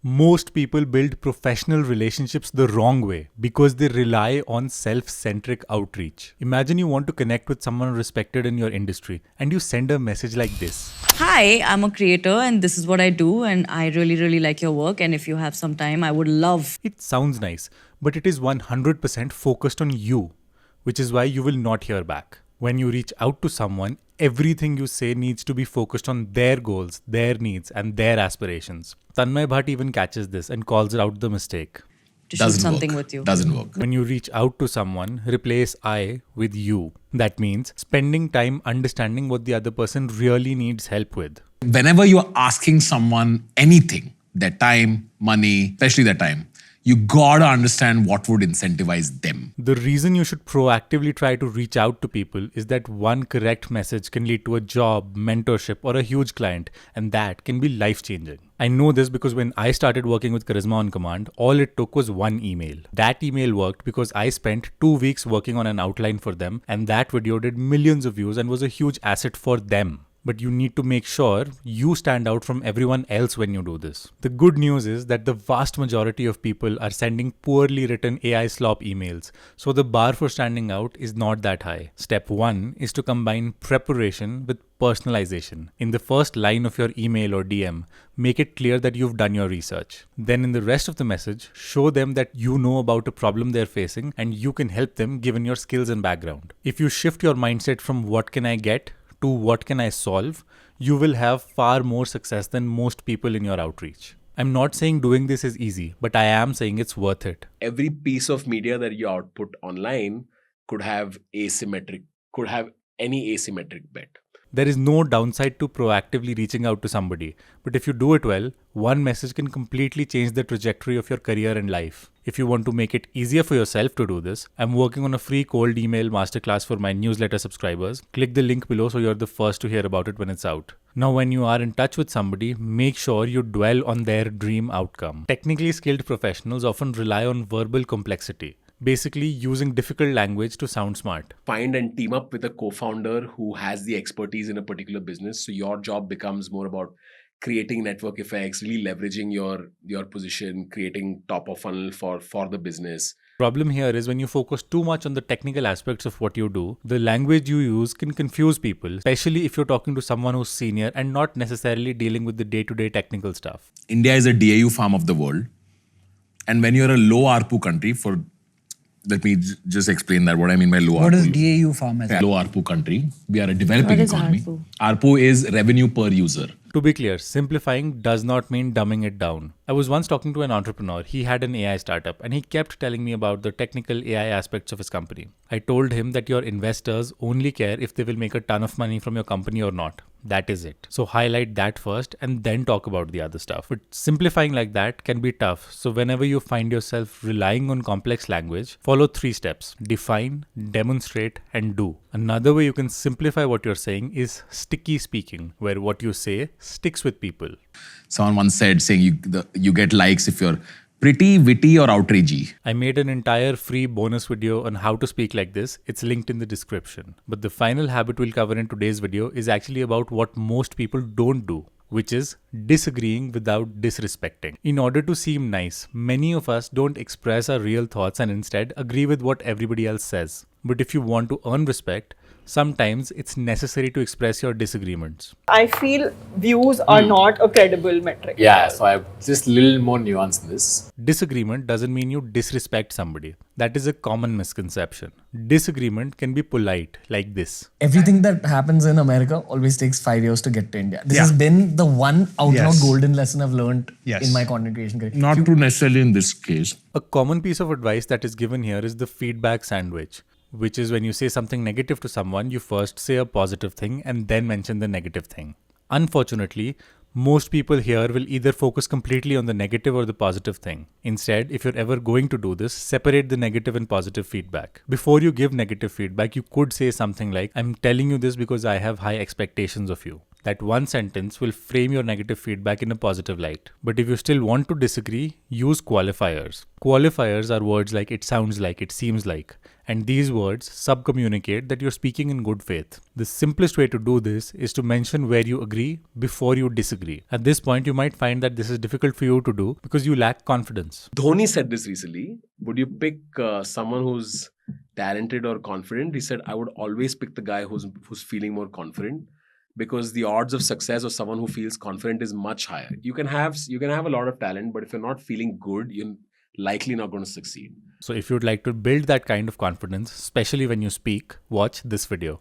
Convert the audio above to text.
Most people build professional relationships the wrong way because they rely on self-centric outreach. Imagine you want to connect with someone respected in your industry and you send a message like this. Hi, I'm a creator and this is what I do and I really, really like your work and if you have some time, I would love. It sounds nice, but it is 100% focused on you, which is why you will not hear back. When you reach out to someone, everything you say needs to be focused on their goals, their needs, and their aspirations. Tanmay Bhatt even catches this and calls out the mistake. To shoot something with you. Doesn't work. When you reach out to someone, replace I with you. That means spending time understanding what the other person really needs help with. Whenever you're asking someone anything, their time, money, especially their time, you gotta understand what would incentivize them. The reason you should proactively try to reach out to people is that one correct message can lead to a job, mentorship, or a huge client, and that can be life-changing. I know this because when I started working with Charisma on Command, all it took was one email. That email worked because I spent 2 weeks working on an outline for them, and that video did millions of views and was a huge asset for them. But you need to make sure you stand out from everyone else when you do this. The good news is that the vast majority of people are sending poorly written AI slop emails, so the bar for standing out is not that high. Step 1 is to combine preparation with personalization. In the first line of your email or DM, make it clear that you've done your research. Then in the rest of the message, show them that you know about a problem they're facing and you can help them given your skills and background. If you shift your mindset from what can I get to what can I solve, you will have far more success than most people in your outreach. I'm not saying doing this is easy, but I am saying it's worth it. Every piece of media that you output online could have any asymmetric bet. There is no downside to proactively reaching out to somebody, but if you do it well, one message can completely change the trajectory of your career and life. If you want to make it easier for yourself to do this, I'm working on a free cold email masterclass for my newsletter subscribers. Click the link below so you're the first to hear about it when it's out. Now, when you are in touch with somebody, make sure you dwell on their dream outcome. Technically skilled professionals often rely on verbal complexity. Basically, using difficult language to sound smart. Find and team up with a co-founder who has the expertise in a particular business. So your job becomes more about creating network effects, really leveraging your position, creating top of funnel for the business. Problem here is when you focus too much on the technical aspects of what you do, the language you use can confuse people, especially if you're talking to someone who's senior and not necessarily dealing with the day-to-day technical stuff. India is a DAU farm of the world. And when you're a low ARPU country, let me just explain that what I mean by low ARPU. What is DAU farm as? Low ARPU country. We are a developing What is economy. ARPU? ARPU is revenue per user. To be clear, simplifying does not mean dumbing it down. I was once talking to an entrepreneur. He had an AI startup and he kept telling me about the technical AI aspects of his company. I told him that your investors only care if they will make a ton of money from your company or not. That is it. So highlight that first and then talk about the other stuff. But simplifying like that can be tough. So whenever you find yourself relying on complex language, follow 3 steps. Define, demonstrate, and do. Another way you can simplify what you're saying is sticky speaking, where what you say sticks with people. Someone once said, saying you get likes if you're pretty, witty, or outragey. I made an entire free bonus video on how to speak like this. It's linked in the description. But the final habit we'll cover in today's video is actually about what most people don't do, which is disagreeing without disrespecting. In order to seem nice, many of us don't express our real thoughts and instead agree with what everybody else says. But if you want to earn respect, sometimes it's necessary to express your disagreements. I feel views are not a credible metric. Yeah, so I have just a little more nuance in this. Disagreement doesn't mean you disrespect somebody. That is a common misconception. Disagreement can be polite, like this. Everything that happens in America always takes 5 years to get to India. This has been the one outlaw golden lesson I've learned in my content creation career. Not true necessarily in this case. A common piece of advice that is given here is the feedback sandwich, which is when you say something negative to someone, you first say a positive thing and then mention the negative thing. Unfortunately, most people here will either focus completely on the negative or the positive thing. Instead, if you're ever going to do this, separate the negative and positive feedback. Before you give negative feedback, you could say something like, I'm telling you this because I have high expectations of you. That one sentence will frame your negative feedback in a positive light. But if you still want to disagree, use qualifiers. Qualifiers are words like it sounds like, it seems like, and these words subcommunicate that you're speaking in good faith. The simplest way to do this is to mention where you agree before you disagree. At this point, you might find that this is difficult for you to do because you lack confidence. Dhoni said this recently. Would you pick someone who's talented or confident? He said, I would always pick the guy who's feeling more confident, because the odds of success of someone who feels confident is much higher. You can have a lot of talent, but if you're not feeling good, you're likely not going to succeed. So if you'd like to build that kind of confidence, especially when you speak, watch this video.